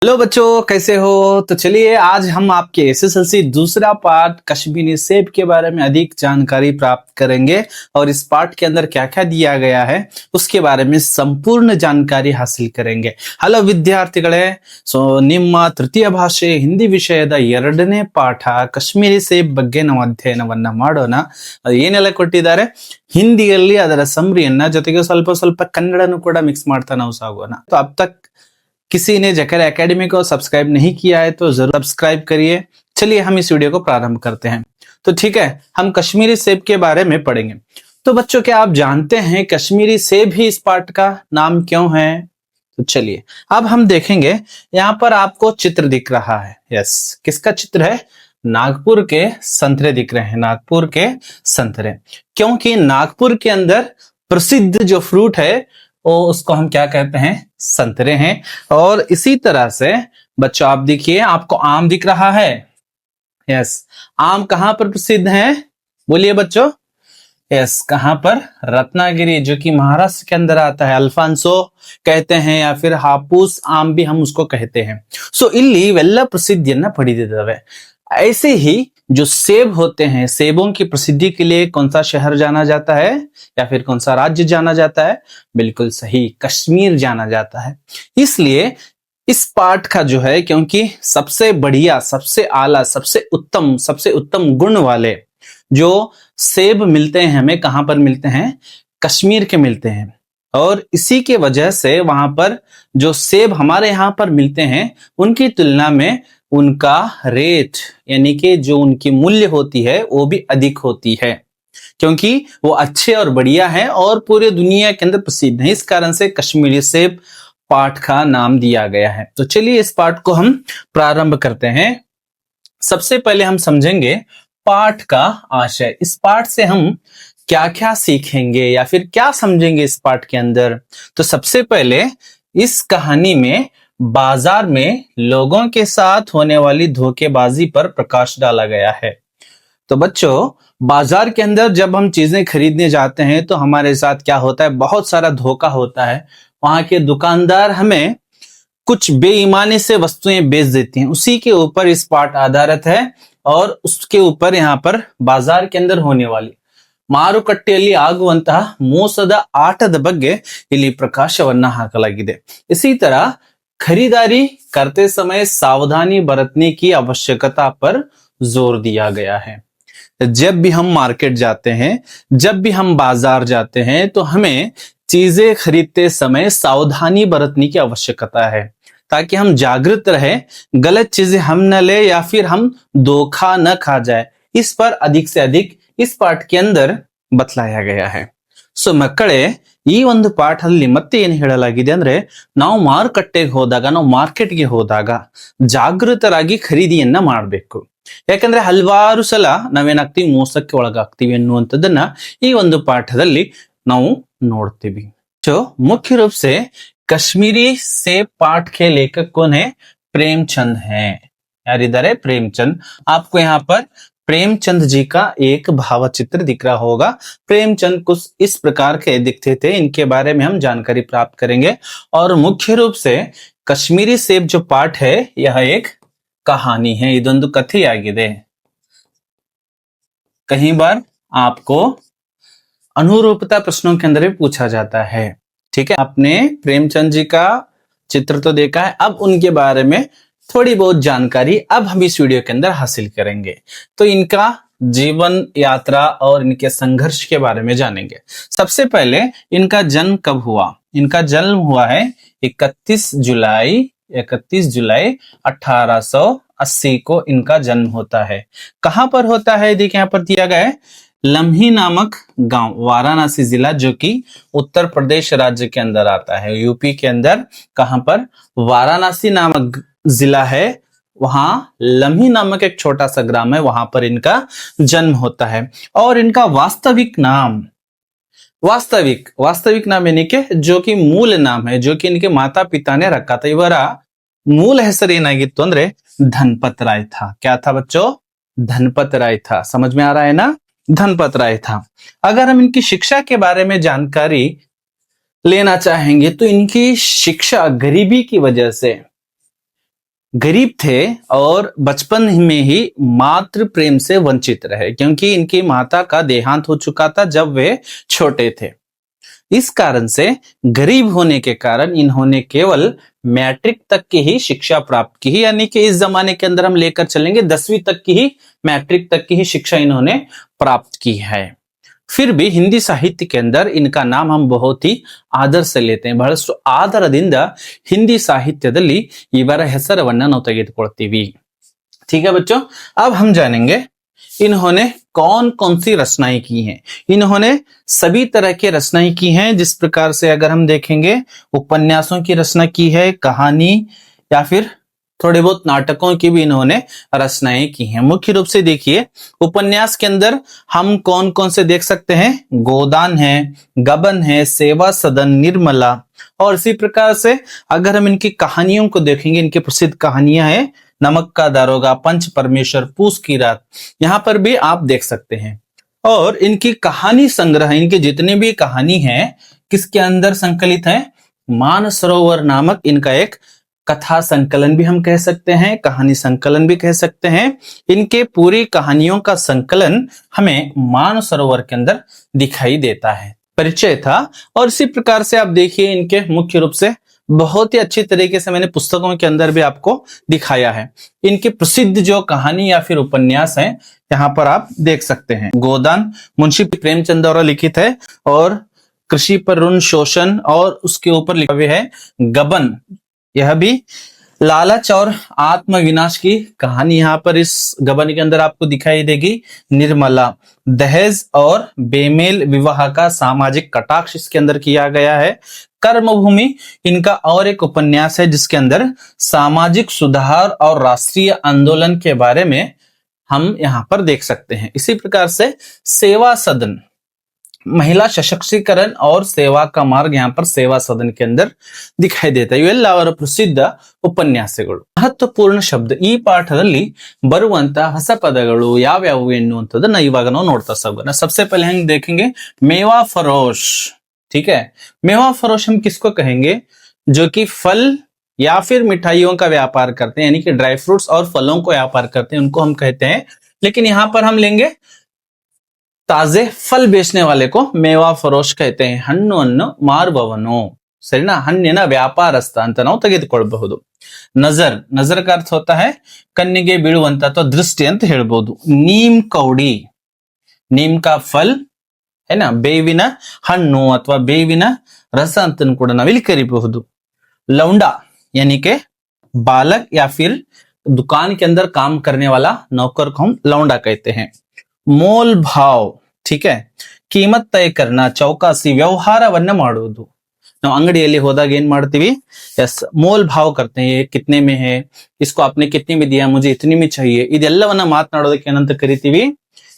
Hello बच्चों, कैसे हो। तो चलिए आज हम आपके एसएसएलसी दूसरा पार्ट कश्मीरी सेब के बारे में अधिक जानकारी प्राप्त करेंगे और इस पार्ट के अंदर क्या क्या दिया गया है उसके बारे में संपूर्ण जानकारी हासिल करेंगे। हेलो ವಿದ್ಯಾರ್ಥಿಗಳೇ, ನಿಮ್ಮ ತೃತೀಯ ಭಾಷೆ ಹಿಂದಿ ವಿಷಯದ ಎರಡನೇ ಪಾಠ ಕಾಶ್ಮೀರಿ ಸೇಬ್ ಬಗ್ಗೆ ನಾವು ಅಧ್ಯಯನವನ್ನ ಮಾಡೋಣ। ಏನೆಲ್ಲ ಕೊಟ್ಟಿದ್ದಾರೆ ಹಿಂದಿಯಲ್ಲಿ ಅದರ ಸಮರಿಯನ್ನ ಜೊತೆಗೆ ಸ್ವಲ್ಪ ಸ್ವಲ್ಪ ಕನ್ನಡನೂ ಕೂಡ ಮಿಕ್ಸ್ ಮಾಡ್ತಾ ನಾವು ಸಾಗೋಣ। तो अब तक किसी ने जकर एकेडमी को सब्सक्राइब नहीं किया है तो जरूर सब्सक्राइब करिए। चलिए हम इस वीडियो को प्रारंभ करते हैं। तो ठीक है, हम कश्मीरी सेब के बारे में पढ़ेंगे। तो बच्चों, क्या आप जानते हैं कश्मीरी सेब ही इस पार्ट का नाम क्यों है? तो चलिए अब हम देखेंगे। यहाँ पर आपको चित्र दिख रहा है। यस, किसका चित्र है? नागपुर के संतरे दिख रहे हैं, नागपुर के संतरे। क्योंकि नागपुर के अंदर प्रसिद्ध जो फ्रूट है वो उसको हम क्या कहते हैं? संतरे हैं। और इसी तरह से बच्चों आप देखिए, आपको आम दिख रहा है। यस, आम कहां पर प्रसिद्ध है? बोलिए बच्चों। यस, कहां पर? रत्नागिरी, जो कि महाराष्ट्र के अंदर आता है। अल्फांसो कहते हैं या फिर हापूस आम भी हम उसको कहते हैं। सो ಇಲ್ಲಿ ಇವೆಲ್ಲ ಪ್ರಸಿದ್ಧಿಯನ್ನ ಪಡೆದಿದ್ದಾವೆ। ऐसे ही जो सेब होते हैं, सेबों की प्रसिद्धि के लिए कौन सा शहर जाना जाता है या फिर कौन सा राज्य जाना जाता है? बिल्कुल सही, कश्मीर जाना जाता है। इसलिए इस पाठ का जो है, क्योंकि सबसे बढ़िया, सबसे आला, सबसे उत्तम गुण वाले जो सेब मिलते हैं हमें कहां पर मिलते हैं? कश्मीर के मिलते हैं। और इसी के वजह से वहां पर जो सेब हमारे यहाँ पर मिलते हैं उनकी तुलना में उनका रेट यानी कि जो उनकी मूल्य होती है वो भी अधिक होती है, क्योंकि वो अच्छे और बढ़िया हैं और पूरे दुनिया के अंदर प्रसिद्ध हैं। इस कारण से कश्मीरी सेब पाठ का नाम दिया गया है। तो चलिए इस पाठ को हम प्रारंभ करते हैं। सबसे पहले हम समझेंगे पाठ का आशय। इस पाठ से हम क्या क्या सीखेंगे या फिर क्या समझेंगे इस पाठ के अंदर। तो सबसे पहले इस कहानी में बाजार में लोगों के साथ होने वाली धोखेबाजी पर प्रकाश डाला गया है। तो बच्चों, बाजार के अंदर जब हम चीजें खरीदने जाते हैं तो हमारे साथ क्या होता है? बहुत सारा धोखा होता है। वहां के दुकानदार हमें कुछ बेईमानी से वस्तुएं बेच देती हैं। उसी के ऊपर इस पाठ आधारित है और उसके ऊपर यहाँ पर बाजार के अंदर होने वाली ಮಾರುಕಟ್ಟೆಯಲ್ಲಿ ಆಗುವಂತಹ ಮೋಸದ ಆಟದ ಬಗ್ಗೆ ಇಲ್ಲಿ ಪ್ರಕಾಶವನ್ನ ಹಾಕಲಾಗಿದೆ। इसी तरह खरीदारी करते समय सावधानी बरतने की आवश्यकता पर जोर दिया गया है। जब भी हम मार्केट जाते हैं, जब भी हम बाजार जाते हैं तो हमें चीजें खरीदते समय सावधानी बरतने की आवश्यकता है, ताकि हम जागृत रहे, गलत चीजें हम न ले या फिर हम धोखा न खा जाए। इस पर अधिक से अधिक इस पाठ के अंदर बतलाया गया है। सो ಮಕ್ಕಳೇ, ಈ ಒಂದು ಪಾಠದಲ್ಲಿ ಮತ್ತೆ ಏನು ಹೇಳಲಾಗಿದೆ ಅಂದ್ರೆ, ನಾವು ಮಾರುಕಟ್ಟೆಗೆ ಹೋದಾಗ, ನಾವು ಮಾರ್ಕೆಟ್ಗೆ ಹೋದಾಗ ಜಾಗೃತರಾಗಿ ಖರೀದಿಯನ್ನ ಮಾಡಬೇಕು। ಯಾಕಂದ್ರೆ ಹಲವಾರು ಸಲ ನಾವೇನಾಗ್ತೀವಿ? ಮೋಸಕ್ಕೆ ಒಳಗಾಗ್ತೀವಿ ಅನ್ನುವಂಥದ್ದನ್ನ ಈ ಒಂದು ಪಾಠದಲ್ಲಿ ನಾವು ನೋಡ್ತೀವಿ। जो मुख्य रूप से कश्मीरी सेब पाठ के लेखक कौन है? प्रेमचंद है। यारिदारे प्रेमचंद। आपको यहाँ पर प्रेमचंद जी का एक भावचित्र दिख रहा होगा। प्रेमचंद कुछ इस प्रकार के दिखते थे, इनके बारे में हम जानकारी प्राप्त करेंगे। और मुख्य रूप से कश्मीरी सेब जो पाठ है यह एक कहानी है, ಇದೊಂದು ಕಥೆಯಾಗಿದೆ। कई बार आपको अनुरूपता प्रश्नों के अंदर भी पूछा जाता है। ठीक है, आपने प्रेमचंद जी का चित्र तो देखा है, अब उनके बारे में थोड़ी बहुत जानकारी अब हम इस वीडियो के अंदर हासिल करेंगे। तो इनका जीवन यात्रा और इनके संघर्ष के बारे में जानेंगे। सबसे पहले इनका जन्म कब हुआ? इनका जन्म हुआ है 31 जुलाई 1880 को इनका जन्म होता है। कहां पर होता है? देखिए यहाँ पर दिया गया है, लम्ही नामक गांव, वाराणसी जिला, जो कि उत्तर प्रदेश राज्य के अंदर आता है। यूपी के अंदर कहां पर? वाराणसी नामक जिला है, वहां लम्ही नामक एक छोटा सा ग्राम है, वहां पर इनका जन्म होता है। और इनका वास्तविक नाम यानी कि जो कि मूल नाम है, जो कि इनके माता पिता ने रखा था। ಇವರ ಮೂಲ ಹೆಸರು ಏನಾಗಿತ್ತು ಅಂದ್ರೆ धनपत राय था। क्या था बच्चों? धनपत राय था। समझ में आ रहा है ना? धनपत राय था। अगर हम इनकी शिक्षा के बारे में जानकारी लेना चाहेंगे तो इनकी शिक्षा गरीबी की वजह से गरीब थे और बचपन में ही मातृ प्रेम से वंचित रहे, क्योंकि इनकी माता का देहांत हो चुका था जब वे छोटे थे। इस कारण से गरीब होने के कारण इन्होंने केवल मैट्रिक तक की ही शिक्षा प्राप्त की, यानी कि इस जमाने के अंदर हम लेकर चलेंगे 10वीं तक की ही, मैट्रिक तक की ही शिक्षा इन्होंने प्राप्त की है। फिर भी हिंदी साहित्य के अंदर इनका नाम हम बहुत ही आदर से लेते हैं। ಬಹಳಷ್ಟು ಆದರದಿಂದ हिंदी साहित्यದಲ್ಲಿ ಇವರ ಹೆಸರನ್ನ ನಾವು ತೆಗೆದುಕೊಳ್ತೀವಿ। ठीक है बच्चों, अब हम जानेंगे इन्होंने कौन कौन सी रचनाएं की हैं। इन्होंने सभी तरह की रचनाएं की हैं, जिस प्रकार से अगर हम देखेंगे उपन्यासों की रचना की है, कहानी या फिर थोड़े बहुत नाटकों की भी इन्होंने रचनाएं की हैं। मुख्य रूप से देखिए उपन्यास के अंदर हम कौन कौन से देख सकते हैं, गोदान है, गबन है, सेवा सदन, निर्मला। और इसी प्रकार से अगर हम इनकी कहानियों को देखेंगे, इनकी प्रसिद्ध कहानियां हैं नमक का दारोगा, पंच परमेश्वर, पूस की रात, यहां पर भी आप देख सकते हैं। और इनकी कहानी संग्रह, इनके जितने भी कहानी हैं किसके अंदर संकलित है, मानसरोवर नामक इनका एक कथा संकलन भी हम कह सकते हैं, कहानी संकलन भी कह सकते हैं। इनके पूरी कहानियों का संकलन हमें मानसरोवर के अंदर दिखाई देता है। परिचय था। और इसी प्रकार से आप देखिए इनके मुख्य रूप से बहुत ही अच्छी तरीके से मैंने पुस्तकों के अंदर भी आपको दिखाया है। इनके प्रसिद्ध जो कहानी या फिर उपन्यास हैं यहाँ पर आप देख सकते हैं। गोदान मुंशी प्रेमचंद द्वारा लिखित है, और कृषि पर ऋण शोषण और उसके ऊपर लिखा हुआ है गबन, यह भी लालच और आत्मविनाश की कहानी यहाँ पर इस गबन के अंदर आपको दिखाई देगी। निर्मला दहेज और बेमेल विवाह का सामाजिक कटाक्ष इसके अंदर किया गया है। कर्मभूमि इनका और एक उपन्यास है जिसके अंदर सामाजिक सुधार और राष्ट्रीय आंदोलन के बारे में हम यहाँ पर देख सकते हैं। इसी प्रकार से सेवा सदन, महिला सशक्तीकरण और सेवा का मार्ग यहाँ पर सेवा सदन के अंदर दिखाई देता है। ಇವೆಲ್ಲ ಅವರ ಪ್ರಸಿದ್ಧ ಉಪನ್ಯಾಸಗಳು। ಮಹತ್ವಪೂರ್ಣ ಶಬ್ದ, ಈ ಪಾಠದಲ್ಲಿ ಬರುವಂತ ಹೊಸ ಪದಗಳು ಯಾವ್ಯಾವು ಎನ್ನುವಂಥದ್ದನ್ನ ಇವಾಗ ನಾವು ನೋಡ್ತಾ ಸಾಗೋಣ। सबसे पहले हम देखेंगे मेवा फरोश। ठीक है, मेवा फरोश हम किसको कहेंगे, जो कि फल या फिर मिठाइयों का व्यापार करते हैं, यानी कि ड्राई फ्रूट्स और फलों को व्यापार करते हैं, उनको हम कहते हैं। लेकिन यहाँ पर हम लेंगे ताजे फल बेचने वाले को मेवा फरोश कहते हैं। ಹಣ್ಣನ್ನು ಮಾರುವವನು, ಸರಿನಾ, ಹಣ್ಣಿನ ವ್ಯಾಪಾರಸ್ಥ ಅಂತ ನಾವು ತೆಗೆದುಕೊಳ್ಳಬಹುದು। ನಜರ್, ನಜರ್ का अर्थ होता है ಕಣ್ಣಿಗೆ ಬೀಳುವಂತ ಅಥವಾ ದೃಷ್ಟಿ ಅಂತ ಹೇಳ್ಬೋದು। नीम कौड़ी, नीम का फल है ना, ಬೇವಿನ ಹಣ್ಣು ಅಥವಾ ಬೇವಿನ ರಸ ಅಂತ ಕೂಡ ನಾವಿಲ್ಲಿ ಕರೀಬಹುದು। लौंडा यानी के बालक या फिर दुकान के अंदर काम करने वाला नौकर को हम लौंडा कहते हैं। मोल भाव, ठीक है, कीमत तय करना, चौकासी, ವ್ಯವಹಾರವನ್ನ ಮಾಡುವುದು। ನಾವು ಅಂಗಡಿಯಲ್ಲಿ ಹೋದಾಗ ಏನ್ ಮಾಡ್ತೀವಿ, यस मोल भाव करते हैं, ये कितने में है, इसको आपने कितने में दिया, मुझे इतनी में चाहिए, ಇದೆಲ್ಲವನ್ನ ಮಾತನಾಡೋದಕ್ಕೆ ಏನಂತ ಕರಿತೀವಿ,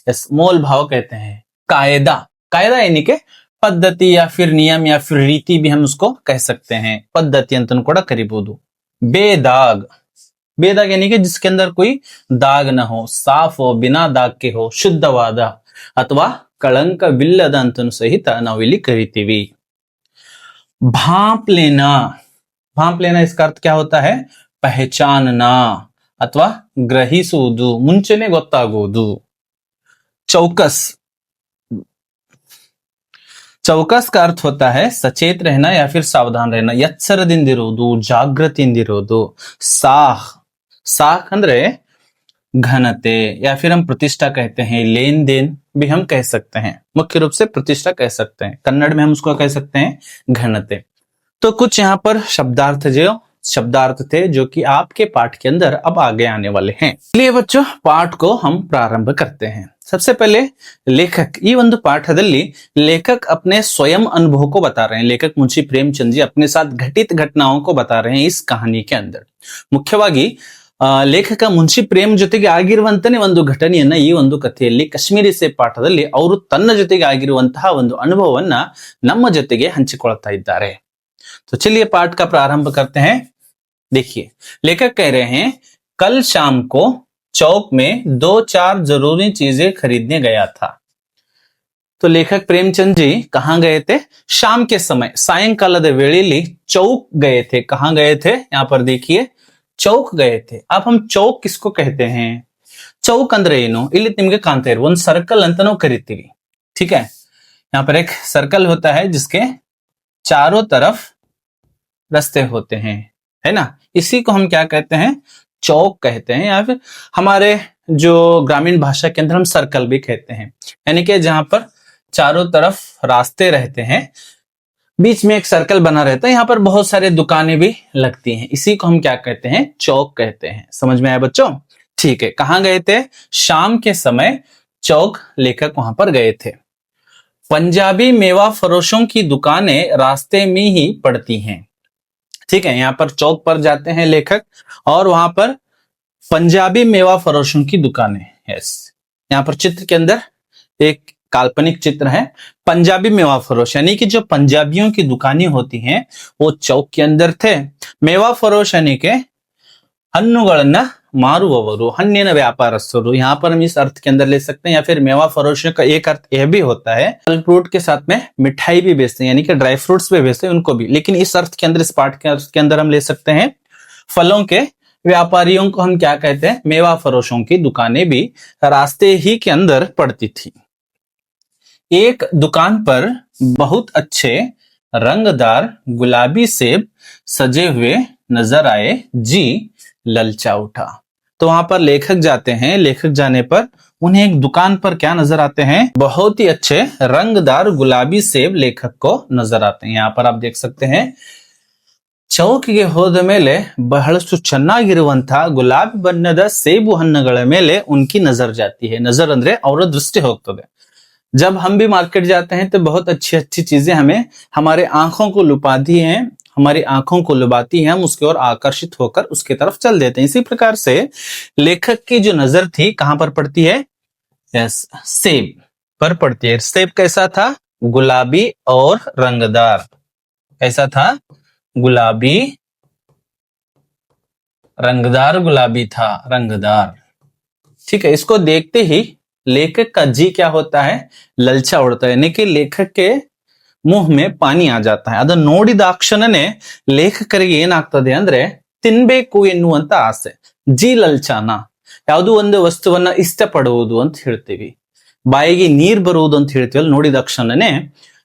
यस मोल भाव कहते हैं। कायदा, कायदा यानी के पद्धति या फिर नियम या फिर रीति भी हम उसको कह सकते हैं, पद्धति ಅಂತ ಕೂಡ ಕರಿಬಹುದು। बेदाग, बेदाग यानी कि जिसके अंदर कोई दाग न हो, साफ हो, बिना दाग के हो, शुद्धवाद अथवा कलंकविಲ್ಲದ ಅಂತನೂ ಸಹಿತ ನಾವು ಇಲ್ಲಿ ಕರಿತೀವಿ। भांप लेना, भांप लेना इसका अर्थ क्या होता है, पहचानना अथवा ಗ್ರಹಿಸುವುದು, ಮುಂಚೆನೆ ಗೊತ್ತಾಗುವುದು। चौकस, चौकस का अर्थ होता है सचेत रहना या फिर सावधान रहना, ಎಚ್ಚರದಿಂದಿರುವುದು, ಜಾಗೃತಿಯಿಂದಿರುವುದು। साख, साख ಅಂದ್ರೆ घनते या फिर हम प्रतिष्ठा कहते हैं, लेन देन भी हम कह सकते हैं, मुख्य रूप से प्रतिष्ठा कह सकते हैं, कन्नड़ में हम उसको कह सकते हैं घनते। तो कुछ यहाँ पर शब्दार्थ थे जो कि आपके पाठ के अंदर अब आगे आने वाले हैं। चलिए बच्चों पाठ को हम प्रारंभ करते हैं। सबसे पहले लेखक, ಈ ಒಂದು ಪಾಠದಲ್ಲಿ लेखक अपने स्वयं अनुभव को बता रहे हैं। लेखक मुंशी प्रेमचंद जी अपने साथ घटित घटनाओं को बता रहे हैं इस कहानी के अंदर। ಮುಖ್ಯವಾಗಿ ಲೇಖಕ ಮುನ್ಷಿ ಪ್ರೇಮ್ ಜೊತೆಗೆ ಆಗಿರುವಂತನೇ ಒಂದು ಘಟನೆಯನ್ನ ಈ ಒಂದು ಕಥೆಯಲ್ಲಿ ಕಾಶ್ಮೀರಿ ಸೇಬ್ ಪಾಠದಲ್ಲಿ ಅವರು ತನ್ನ ಜೊತೆಗೆ ಆಗಿರುವಂತಹ ಒಂದು ಅನುಭವವನ್ನ ನಮ್ಮ ಜೊತೆಗೆ ಹಂಚಿಕೊಳ್ತಾ ಇದ್ದಾರೆ। तो चलिए पाठ का प्रारंभ करते हैं। देखिए लेखक कह रहे हैं, कल शाम को चौक में 2-4 जरूरी चीजें खरीदने गया था। तो लेखक प्रेमचंद जी कहाँ गए थे, शाम के समय, सायंकालದ ವೇಳೆಯಲ್ಲಿ चौक गए थे। कहाँ गए थे, यहाँ पर देखिए ಚೌಕ್ गए थे. अब हम चौक किसको कहते हैं? चौक ಅಂದ್ರೆ ಏನು? ಇಲ್ಲಿ ನಿಮಗೆ ಕಾಣ್ತಾ ಇರೋ ಒಂದು ಸರ್ಕಲ್ ಅಂತ ನಾವು ಕರಿತೀವಿ. ठीक है, यहाँ पर एक सर्कल होता है जिसके चारों तरफ रास्ते होते हैं, है ना. इसी को हम क्या कहते हैं? चौक कहते हैं, या फिर हमारे जो ग्रामीण भाषा के अंदर हम सर्कल भी कहते हैं. यानी कि जहां पर चारों तरफ रास्ते रहते हैं, बीच में एक सर्कल बना रहता है, यहाँ पर बहुत सारे दुकानें भी लगती हैं. इसी को हम क्या कहते हैं? चौक कहते हैं. समझ में आया बच्चों? ठीक है. कहाँ गए थे? शाम के समय चौक लेखक वहां पर गए थे. पंजाबी मेवा फरोशों की दुकानें रास्ते में ही पड़ती हैं. ठीक है, यहाँ पर चौक पर जाते हैं लेखक और वहां पर पंजाबी मेवा फरोशों की दुकानें. यस, यहाँ पर चित्र के अंदर एक काल्पनिक चित्र है. पंजाबी मेवा फरोश यानी कि जो पंजाबियों की दुकानें होती हैं वो चौक के अंदर थे. मेवा फरोश यानी के हन्नुಗಳನ್ನ ಮಾರುವವರು, हन्निन व्यापारस्थರು. यहाँ पर हम इस अर्थ के अंदर ले सकते हैं, या फिर मेवा फरोश का एक अर्थ यह भी होता है फल फ्रूट के साथ में मिठाई भी बेचते हैं, यानी कि ड्राई फ्रूट्स भी बेचते हैं उनको भी. लेकिन इस अर्थ के अंदर, इस पार्ट के अंदर हम ले सकते हैं फलों के व्यापारियों को हम क्या कहते हैं? मेवा फरोशों की दुकानें भी रास्ते ही के अंदर पड़ती थी. एक दुकान पर बहुत अच्छे रंगदार गुलाबी सेब सजे हुए नजर आए. जी ललचा उठा. तो वहां पर लेखक जाते हैं. लेखक जाने पर उन्हें एक दुकान पर क्या नजर आते हैं? बहुत ही अच्छे रंगदार गुलाबी सेब लेखक को नजर आते हैं. यहाँ पर आप देख सकते हैं, ಚೌಕಿಗೆ ಹೋದ ಮೇಲೆ ಬಹಳಷ್ಟು ಚೆನ್ನಾಗಿರುವಂತಹ ಗುಲಾಬಿ ಬಣ್ಣದ ಸೇಬು ಹಣ್ಣುಗಳ ಮೇಲೆ उनकी नजर जाती है. नजर ಅಂದ್ರೆ ಅವರ ದೃಷ್ಟಿ ಹೋಗ್ತದೆ. जब हम भी मार्केट जाते हैं तो बहुत अच्छी अच्छी चीजें हमें हमारे आंखों को लुभाती हैं, हमारी आंखों को लुभाती हैं, हम उसकी ओर आकर्षित होकर उसकी तरफ चल देते हैं. इसी प्रकार से लेखक की जो नजर थी कहां पर पड़ती है? यस, सेब पर पड़ती है. सेब कैसा था? गुलाबी और रंगदार. कैसा था? गुलाबी, रंगदार गुलाबी था, रंगदार. ठीक है, इसको देखते ही लेखक का जी क्या होता है? ललचा उड़ता है, यानी कि लेखक के मुंह में पानी आ जाता है. ಅದನ್ನು ನೋಡಿದಾಕ್ಷಣನೇ ಲೇಖಕರಿಗೆ ಏನಾಗ್ತದೆ ಅಂದ್ರೆ ತಿನ್ಬೇಕು ಎನ್ನುವಂತ ಆಸೆ. ಜಿ ಲಲ್ಚಾನ ಯಾವುದೋ ಒಂದು ವಸ್ತುವನ್ನ ಇಷ್ಟಪಡುವುದು ಅಂತ ಹೇಳ್ತೀವಿ, ಬಾಯಿಗೆ ನೀರ್ ಬರುವುದು ಅಂತ ಹೇಳ್ತೀವಲ್ಲ, ನೋಡಿದಾಕ್ಷಣನೇ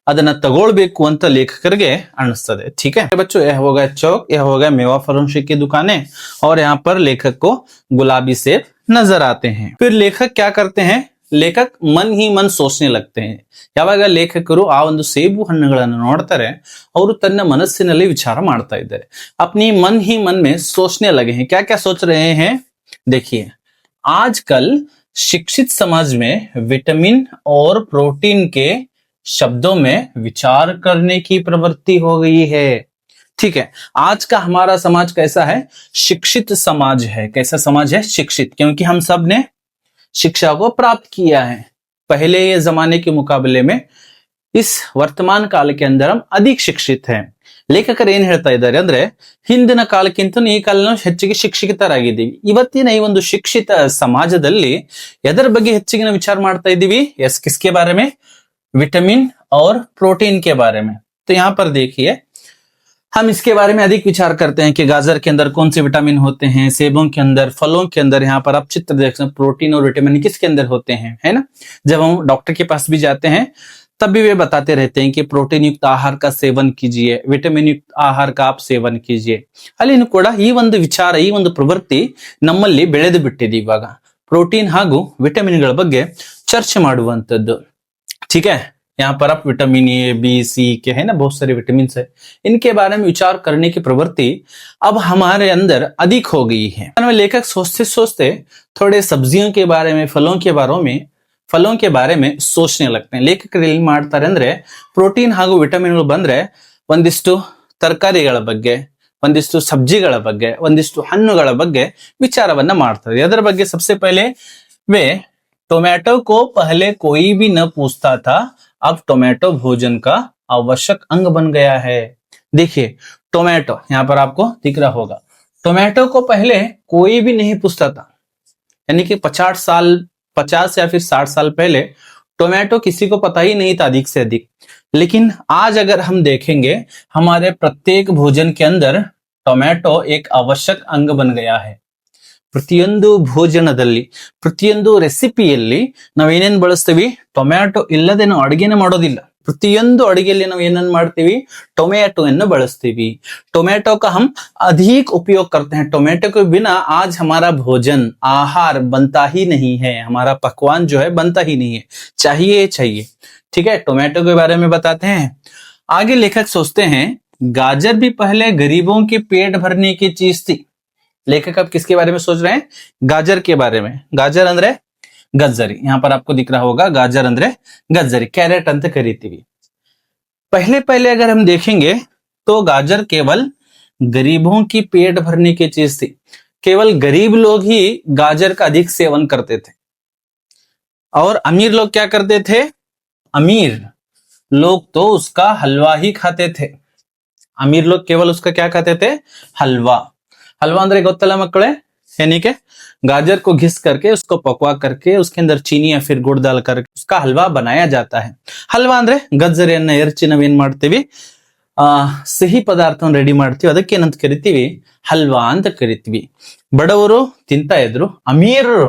ಅದನ್ನ ತಗೊಳ್ಬೇಕು ಅಂತ लेखकರಿಗೆ ಅನಿಸ್ತದೆ. ठीक है बच्चों, यह होगा चौक, यह होगा मेवा फरोशी की दुकानें, और यहाँ पर लेखक को गुलाबी सेब नजर आते हैं. फिर लेखक क्या करते हैं? लेखक मन ही मन सोचने लगते हैं. ಯಾವಾಗ ಲೇಖಕರು ಆ ಒಂದು ಸೇಬು ಹಣ್ಣುಗಳನ್ನು ನೋಡ್ತಾರೆ, ಅವರು ತನ್ನ ಮನಸ್ಸಿನಲ್ಲಿ ವಿಚಾರ ಮಾಡ್ತಾ ಇದ್ದಾರೆ. अपनी मन ही मन में सोचने लगे हैं. क्या क्या सोच रहे हैं? देखिए, आजकल शिक्षित समाज में विटामिन और प्रोटीन के शब्दों में विचार करने की प्रवृत्ति हो गई है. ठीक है, आज का हमारा समाज कैसा है? शिक्षित समाज है. कैसा समाज है? शिक्षित, क्योंकि हम सब ने शिक्षा को प्राप्त किया है. पहले ये जमाने के मुकाबले में इस वर्तमान काल के अंदर हम अधिक शिक्षित हैं. ಲೇಖಕರು ಏನ್ ಹೇಳ್ತಾ ಇದ್ದಾರೆ ಅಂದ್ರೆ, ಹಿಂದಿನ ಕಾಲಕ್ಕಿಂತ ಈ ಕಾಲ ಹೆಚ್ಚಿಗೆ ಶಿಕ್ಷಿತರಾಗಿದ್ದೀವಿ. ಇವತ್ತಿನ ಈ ಒಂದು ಶಿಕ್ಷಿತ ಸಮಾಜದಲ್ಲಿ ಎದರ ಬಗ್ಗೆ ಹೆಚ್ಚಿಗೆ ವಿಚಾರ ಮಾಡ್ತಾ ಇದ್ದೀವಿ? ಎಸ್, ಕಿಸ್ಕೆ ಬಾರೆ में? विटामिन और प्रोटीन के बारे में. तो यहाँ पर देखिए, हम इसके बारे में अधिक विचार करते हैं कि गाजर के अंदर कौन से विटामिन होते हैं, सेबों के अंदर, फलों के अंदर. यहाँ पर आप चित्र देख सकते हैं, प्रोटीन और विटामिन किसके अंदर होते हैं, है ना. जब हम डॉक्टर के पास भी जाते हैं तब भी वे बताते रहते हैं कि प्रोटीन युक्त आहार का सेवन कीजिए, विटामिन युक्त आहार का आप सेवन कीजिए. ಅಲ್ಲಿನೂ ಕೂಡ ಈ ಒಂದು ವಿಚಾರ, ಈ ಒಂದು ಪ್ರವೃತ್ತಿ ನಮ್ಮಲ್ಲಿ ಬೆಳೆದು ಬಿಟ್ಟಿದೆ. ಇವಾಗ ಪ್ರೋಟೀನ್ ಹಾಗೂ ವಿಟಮಿನ್ಗಳ ಬಗ್ಗೆ ಚರ್ಚೆ ಮಾಡುವಂತದ್ದು. ठीक है, यहाँ पर आप विटामिन ए, बी, सी के है ना, बहुत सारे विटामिन है, इनके बारे में विचार करने की प्रवृत्ति अब हमारे अंदर अधिक हो गई है. लेखक सोचते सोचते थोड़े सब्जियों के बारे में, फलों के बारे में सोचने लगते हैं. लेखಕರು ಏನು ಮಾಡ್ತಾರೆ ಅಂದ್ರೆ, ಪ್ರೋಟೀನ್ ಹಾಗೂ ವಿಟಮಿನ್ಗಳು ಬಂದ್ರೆ ಒಂದಿಷ್ಟು ತರಕಾರಿಗಳ ಬಗ್ಗೆ, ಒಂದಿಷ್ಟು ಸಬ್ಜಿಗಳ ಬಗ್ಗೆ, ಒಂದಿಷ್ಟು ಹಣ್ಣುಗಳ ಬಗ್ಗೆ ವಿಚಾರವನ್ನ ಮಾಡ್ತಾರೆ. ಅದರ ಬಗ್ಗೆ सबसे पहले वे टोमेटो को पहले कोई भी न पूछता था, अब टोमेटो भोजन का आवश्यक अंग बन गया है. देखिए, टोमेटो यहाँ पर आपको दिख रहा होगा. टोमेटो को पहले कोई भी नहीं पूछता था, यानी कि 50 या फिर 60 साल पहले टोमेटो किसी को पता ही नहीं था अधिक से अधिक. लेकिन आज अगर हम देखेंगे, हमारे प्रत्येक भोजन के अंदर ಟೊಮ್ಯಾಟೊ एक आवश्यक अंग बन गया है. ಪ್ರತಿಯೊಂದು ಭೋಜನದಲ್ಲಿ, ಪ್ರತಿಯೊಂದು ರೆಸಿಪಿಯಲ್ಲಿ ನಾವೇನೇನ್ ಬಳಸ್ತೀವಿ? ಟೊಮ್ಯಾಟೊ ಇಲ್ಲದೆ ನಾವು ಅಡಿಗೆನೆ ಮಾಡೋದಿಲ್ಲ. ಪ್ರತಿಯೊಂದು ಅಡಿಗೆಯಲ್ಲಿ ನಾವು ಏನನ್ನ ಮಾಡ್ತೀವಿ? टोमेटो ಬಳಸ್ತೀವಿ. टोमेटो का हम अधिक उपयोग करते हैं. टोमेटो के बिना आज हमारा भोजन, आहार बनता ही नहीं है. हमारा पकवान जो है बनता ही नहीं है. चाहिए चाहिए. ठीक है, टोमेटो के बारे में बताते हैं. आगे लेखक सोचते हैं गाजर भी पहले गरीबों के पेट भरने की चीज थी. लेखक अब किसके बारे में सोच रहे हैं? गाजर के बारे में. गाजर अंद्रे गज्जरी. यहाँ पर आपको दिख रहा होगा गाजर अंद्रे गज्जरी, कैरेट अंत करीतीवी. पहले पहले अगर हम देखेंगे तो गाजर केवल गरीबों की पेट भरने की चीज थी. केवल गरीब लोग ही गाजर का अधिक सेवन करते थे. और अमीर लोग क्या करते थे? अमीर लोग तो उसका हलवा ही खाते थे. अमीर लोग केवल उसका क्या खाते थे? हलवा. हलवा अंदर गोत्तला मಕ್ಕಳೇ, यानी के गाजर को घिस करके उसको पकवा करके उसके अंदर चीनी या फिर गुड़ डाल कर उसका हलवा बनाया जाता है. हलवा ಅಂದ್ರೆ ಗಜ್ಜರಿಯನ್ನ ಎರಚಿ ನಾವೇನ್ ಮಾಡ್ತೀವಿ? ಸಿಹಿ ಪದಾರ್ಥವನ್ನು ರೆಡಿ ಮಾಡ್ತೀವಿ. ಅದಕ್ಕೆ ಏನಂತ ಕರಿತೀವಿ? ಹಲ್ವಾ ಅಂತ ಕರಿತೀವಿ. ಬಡವರು ತಿಂತಾ ಇದ್ರು, ಅಮೀರರು,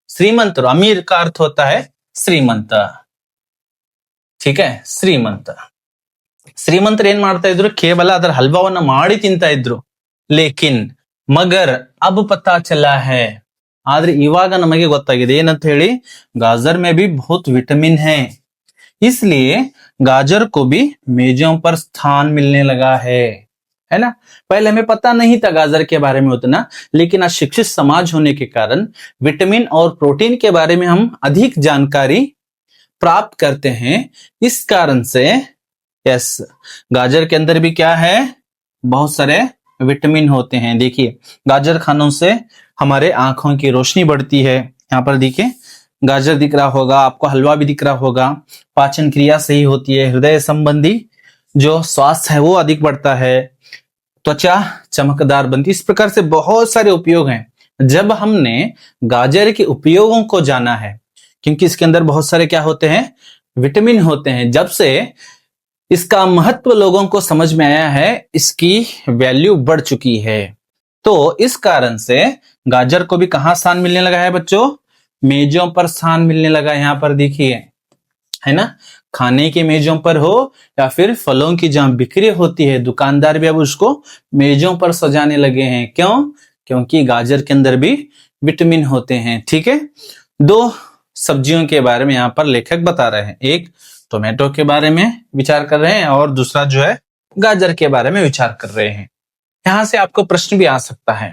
ಶ್ರೀಮಂತರು, ಅಮೀರ್ का अर्थ होता है ಶ್ರೀಮಂತ. ठीक है, ಶ್ರೀಮಂತ. ಶ್ರೀಮಂತರು ಏನ್ ಮಾಡ್ತಾ ಇದ್ರು? ಕೇವಲ ಅದರ ಹಲ್ವಾವನ್ನ ಮಾಡಿ ತಿಂತಾ ಇದ್ರು. ಲೇಕಿನ್ ಮಗರ್ ಅಬ್ ಪತಾ ಚಲಾ ಹೈ, ಆದ್ರೆ ಇವಾಗ ನಮಗೆ ಗೊತ್ತಾಗಿದೆ ಏನಂತ ಹೇಳಿ? गाजर में भी बहुत विटामिन है, इसलिए गाजर को भी मेजों पर स्थान मिलने लगा है ना. पहले हमें पता नहीं था गाजर के बारे में उतना, लेकिन आज शिक्षित समाज होने के कारण विटामिन और प्रोटीन के बारे में हम अधिक जानकारी प्राप्त करते हैं. इस कारण से यस, गाजर के अंदर भी क्या है? बहुत सारे विटामिन होते हैं. देखिए, गाजर खानों से हमारे आंखों की रोशनी बढ़ती है. यहाँ पर देखिए गाजर दिख रहा होगा आपको, हलवा भी दिख रहा होगा. पाचन क्रिया सही होती है, हृदय संबंधी जो स्वास्थ्य है वो अधिक बढ़ता है, त्वचा चमकदार बनती है. इस प्रकार से बहुत सारे उपयोग हैं. जब हमने गाजर के उपयोगों को जाना है, क्योंकि इसके अंदर बहुत सारे क्या होते हैं? विटामिन होते हैं. जब से इसका महत्व लोगों को समझ में आया है, इसकी वैल्यू बढ़ चुकी है. तो इस कारण से गाजर को भी कहां स्थान मिलने लगा है बच्चों? मेजों पर स्थान मिलने लगा. यहाँ पर देखिए, है ना, खाने के मेजों पर हो या फिर फलों की जहां बिक्री होती है, दुकानदार भी अब उसको मेजों पर सजाने लगे हैं. क्यों? क्योंकि गाजर के अंदर भी विटामिन होते हैं. ठीक है, दो सब्जियों के बारे में यहाँ पर लेखक बता रहे हैं. एक टोमेटो के बारे में विचार कर रहे हैं और दूसरा जो है गाजर के बारे में विचार कर रहे हैं. यहां से आपको प्रश्न भी आ सकता है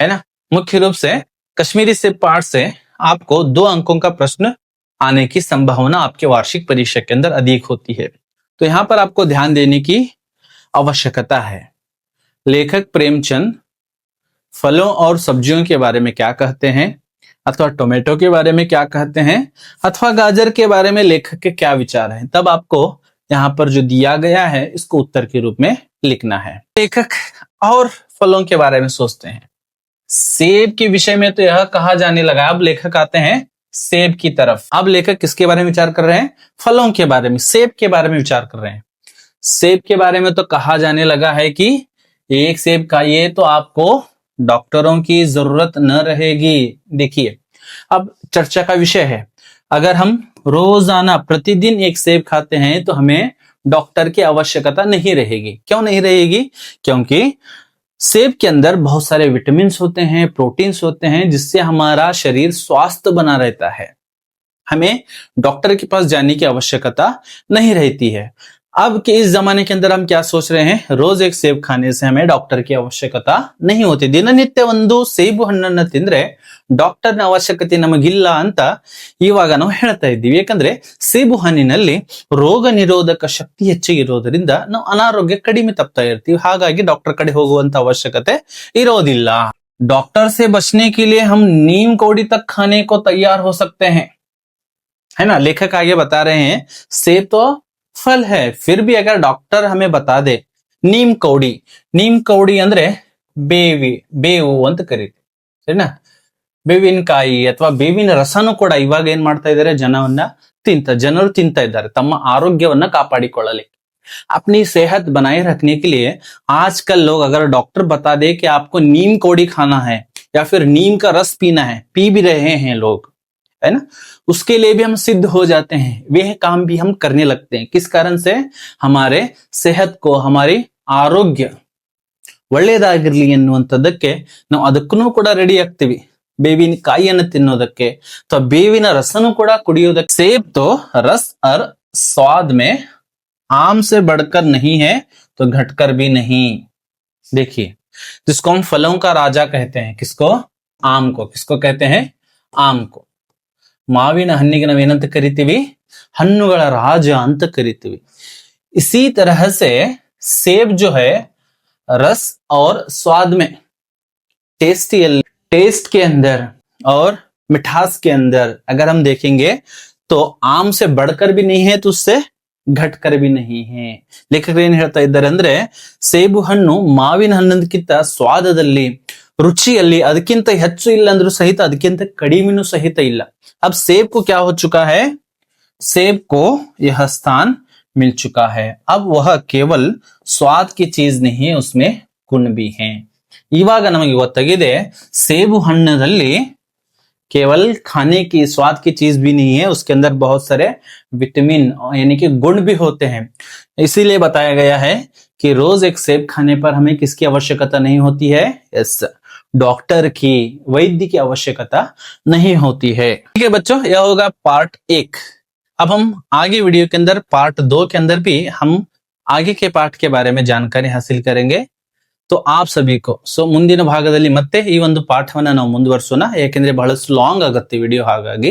ना. मुख्य रूप से कश्मीरी से पाठ से आपको 2 अंकों का प्रश्न आने की संभावना आपके वार्षिक परीक्षा के अंदर अधिक होती है. तो यहां पर आपको ध्यान देने की आवश्यकता है. लेखक प्रेमचंद फलों और सब्जियों के बारे में क्या कहते हैं, अथवा टोमेटो के बारे में क्या कहते हैं, अथवा गाजर के बारे में लेखक के क्या विचार हैं, तब आपको यहाँ पर जो दिया गया है इसको उत्तर के रूप में लिखना है. लेखक और फलों के बारे में सोचते हैं. सेब के विषय में तो यह कहा जाने लगा. अब लेखक आते हैं सेब की तरफ. अब लेखक किसके बारे में विचार कर रहे हैं? फलों के बारे में, सेब के बारे में विचार कर रहे हैं. सेब के बारे में तो कहा जाने लगा है कि एक सेब खाइए तो आपको डॉक्टरों की जरूरत न रहेगी. देखिए, अब चर्चा का विषय है, अगर हम रोजाना प्रतिदिन एक सेब खाते हैं तो हमें डॉक्टर की आवश्यकता नहीं रहेगी. क्यों नहीं रहेगी? क्योंकि सेब के अंदर बहुत सारे विटामिन होते हैं, प्रोटीन्स होते हैं, जिससे हमारा शरीर स्वस्थ बना रहता है. हमें डॉक्टर के पास जाने की आवश्यकता नहीं रहती है. अब के इस जमाने के अंदर हम क्या सोच रहे हैं? रोज एक सेब खाने से हमें डॉक्टर की आवश्यकता नहीं होती. ದಿನನಿತ್ಯ ಒಂದು ಸೇಬು ಹಣ್ಣನ್ನ ತಿಂದ್ರೆ ಡಾಕ್ಟರ್ನ ಅವಶ್ಯಕತೆ ನಮಗಿಲ್ಲ ಅಂತ ಇವಾಗ ನಾವು ಹೇಳ್ತಾ ಇದ್ದೀವಿ. ಯಾಕಂದ್ರೆ ಸೇಬು ಹಣ್ಣಿನಲ್ಲಿ ರೋಗ ನಿರೋಧಕ ಶಕ್ತಿ ಹೆಚ್ಚಿಗಿರೋದ್ರಿಂದ ನಾವು ಅನಾರೋಗ್ಯ ಕಡಿಮೆ ತಪ್ತಾ ಇರ್ತೀವಿ. ಹಾಗಾಗಿ ಡಾಕ್ಟರ್ ಕಡೆ ಹೋಗುವಂತ ಅವಶ್ಯಕತೆ ಇರೋದಿಲ್ಲ. डॉक्टर से बचने के लिए हम नीम कौड़ी तक खाने को तैयार हो सकते हैं, है ना. लेखक आगे बता रहे हैं सेब तो फल है, फिर भी अगर डॉक्टर हमें बता दे नीम कौड़ी ಅಂದ್ರೆ ಬೇವು ಅಂತ ಕರೀತೀವಿ, ಸರಿನಾ. ಬೇವಿನಕಾಯಿ ಅಥವಾ ಬೇವಿನ ರಸನೂ ಕೂಡ ಇವಾಗ ಏನ್ ಮಾಡ್ತಾ ಇದ್ದಾರೆ? ಜನರು ತಿಂತಾ ಇದ್ದಾರೆ ತಮ್ಮ ಆರೋಗ್ಯವನ್ನ ಕಾಪಾಡಿಕೊಳ್ಳಲಿಕ್ಕೆ. अपनी सेहत बनाए रखने के लिए आजकल लोग अगर डॉक्टर बता दे कि आपको नीम कोड़ी खाना है या फिर नीम का रस पीना है, पी भी रहे हैं लोग, है ना, उसके लिए भी हम सिद्ध हो जाते हैं, वह काम भी हम करने लगते हैं। किस कारण से? हमारे सेहत को, हमारी आरोग्य ಒಳ್ಳೆಯದಾಗಿರ್ಲಿ ಎನ್ನುವಂಥದ್ದಕ್ಕೆ ನಾವು ಅದಕ್ಕೂ ಕೂಡ ರೆಡಿ ಆಗ್ತೀವಿ। ಬೇವಿನ ಕಾಯಿಯನ್ನು ತಿನ್ನೋದಕ್ಕೆ ಅಥವಾ ಬೇವಿನ ರಸನೂ ಕೂಡ ಕುಡಿಯೋದಕ್ಕೆ। सेब तो रस और स्वाद में आम से बढ़कर नहीं है तो घटकर भी नहीं। देखिए, जिसको हम फलों का राजा कहते हैं, किसको? आम को। किसको कहते हैं? आम को। ಮಾವಿನ ಹಣ್ಣಿಗೆ ನಾವೇನಂತ ಕರಿತೀವಿ? ಹಣ್ಣುಗಳ ರಾಜ ಅಂತ ಕರಿತೀವಿ। इसी तरह से सेब जो है रस और स्वाद में, टेस्ट के अंदर और मिठास के अंदर अगर हम देखेंगे तो आम से बढ़कर भी नहीं है तो उससे घटकर भी नहीं है। ಲೇಖಕರು ಏನ್ ಹೇಳ್ತಾ ಇದ್ದಾರೆ ಅಂದ್ರೆ, ಸೇಬು ಹಣ್ಣು ಮಾವಿನ ಹಣ್ಣಿನಕ್ಕಿಂತ ಸ್ವಾದದಲ್ಲಿ, रुचिಯಲ್ಲಿ ಅದಕ್ಕಿಂತ ಹೆಚ್ಚು ಇಲ್ಲ ಅಂದ್ರೂ ಸಹಿತ ಅದಕ್ಕಿಂತ ಕಡಿಮೆನೂ ಸಹಿತ ಇಲ್ಲ। अब सेब को क्या हो चुका है? सेब को यह स्थान मिल चुका है। अब वह केवल स्वाद की चीज नहीं है, उसमें गुण भी हैं। ಇವಾಗ ನಮಗೆ ಗೊತ್ತಾಗಿದೆ ಸೇಬು ಹಣ್ಣಲ್ಲಿ केवल खाने की स्वाद की चीज भी नहीं है, उसके अंदर बहुत सारे विटामिन यानी कि गुण भी होते हैं। इसीलिए बताया गया है कि रोज एक सेब खाने पर हमें किसकी आवश्यकता नहीं होती है? यस, डॉक्टर की, वैद्य की आवश्यकता नहीं होती है। ठीक है बच्चों, यह होगा पार्ट 1। अब हम आगे वीडियो के अंदर पार्ट 2 के अंदर भी हम आगे के पार्ट के बारे में जानकारी हासिल करेंगे। तो आप सभी को ಮುಂದಿನ ಭಾಗದಲ್ಲಿ ಮತ್ತೆ ಈ ಒಂದು ಪಾಠವನ್ನ ನಾವು ಮುಂದುವರಿಸೋಣ, ಯಾಕೆಂದ್ರೆ ಬಹಳಷ್ಟು ಲಾಂಗ್ ಆಗುತ್ತೆ ವಿಡಿಯೋ, ಹಾಗಾಗಿ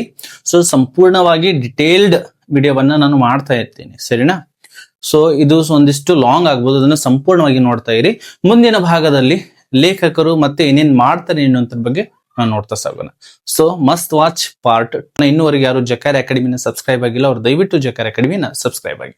ಸಂಪೂರ್ಣವಾಗಿ ಡಿಟೇಲ್ಡ್ ವಿಡಿಯೋವನ್ನ ನಾನು ಮಾಡ್ತಾ ಇರ್ತೀನಿ, ಸರಿನಾ? ಇದು ಒಂದಿಷ್ಟು ಲಾಂಗ್ ಆಗ್ಬೋದು, ಅದನ್ನ ಸಂಪೂರ್ಣವಾಗಿ ನೋಡ್ತಾ ಇರಿ। ಮುಂದಿನ ಭಾಗದಲ್ಲಿ ಲೇಖಕರು ಮತ್ತೆ ಏನೇನ್ ಮಾಡ್ತಾರೆ ಅನ್ನೋದ್ರ ಬಗ್ಗೆ ನಾವು ನೋಡ್ತಾ ಸಾಗೋಣ। Must watch part. ಇನ್ನೂವರೆಗೆ ಯಾರು ಜಕಾರ ಅಕಾಡೆಮಿನ ಸಬ್ಸ್ಕ್ರೈಬ್ ಆಗಿಲ್ಲ, ಅವ್ರು ದಯವಿಟ್ಟು ಜಕಾರ ಅಕಾಡೆಮಿನ ಸಬ್ಸ್ಕ್ರೈಬ್ ಆಗಿ।